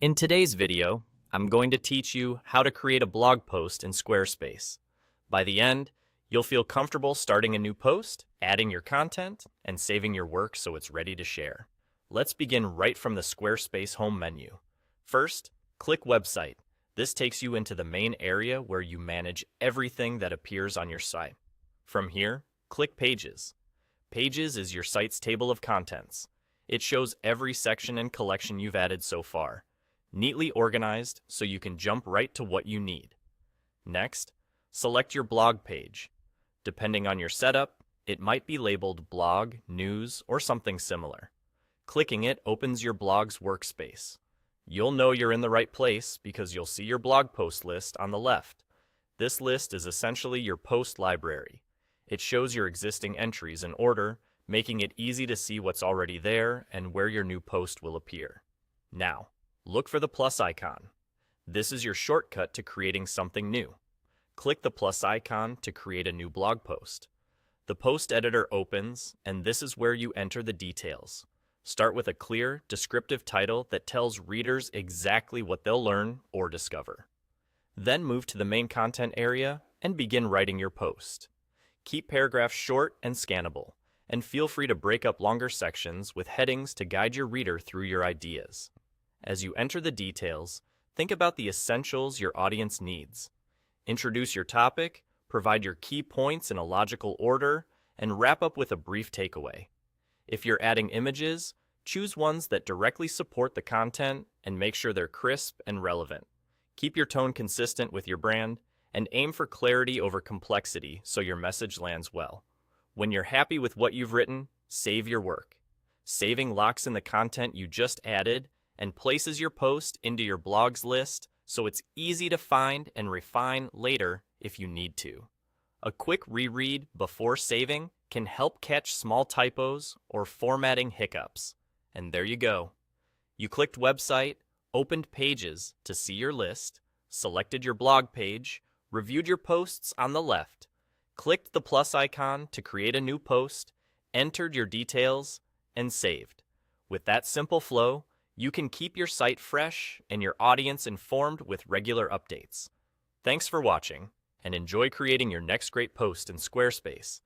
In today's video, I'm going to teach you how to create a blog post in Squarespace. By the end, you'll feel comfortable starting a new post, adding your content, and saving your work so it's ready to share. Let's begin right from the Squarespace home menu. First, click Website. This takes you into the main area where you manage everything that appears on your site. From here, click Pages. Pages is your site's table of contents. It shows every section and collection you've added so far, neatly organized so you can jump right to what you need. Next, select your blog page. Depending on your setup, it might be labeled blog, news, or something similar. Clicking it opens your blog's workspace. You'll know you're in the right place because you'll see your blog post list on the left. This list is essentially your post library. It shows your existing entries in order, making it easy to see what's already there and where your new post will appear. Now, look for the plus icon. This is your shortcut to creating something new. Click the plus icon to create a new blog post. The post editor opens, and this is where you enter the details. Start with a clear, descriptive title that tells readers exactly what they'll learn or discover. Then move to the main content area and begin writing your post. Keep paragraphs short and scannable, and feel free to break up longer sections with headings to guide your reader through your ideas. As you enter the details, think about the essentials your audience needs. Introduce your topic, provide your key points in a logical order, and wrap up with a brief takeaway. If you're adding images, choose ones that directly support the content and make sure they're crisp and relevant. Keep your tone consistent with your brand, and aim for clarity over complexity so your message lands well. When you're happy with what you've written, save your work. Saving locks in the content you just added and places your post into your blog's list so it's easy to find and refine later if you need to. A quick reread before saving can help catch small typos or formatting hiccups. And there you go. You clicked Website, opened Pages to see your list, selected your blog page, reviewed your posts on the left, clicked the plus icon to create a new post, entered your details, and saved. With that simple flow, you can keep your site fresh and your audience informed with regular updates. Thanks for watching, and enjoy creating your next great post in Squarespace.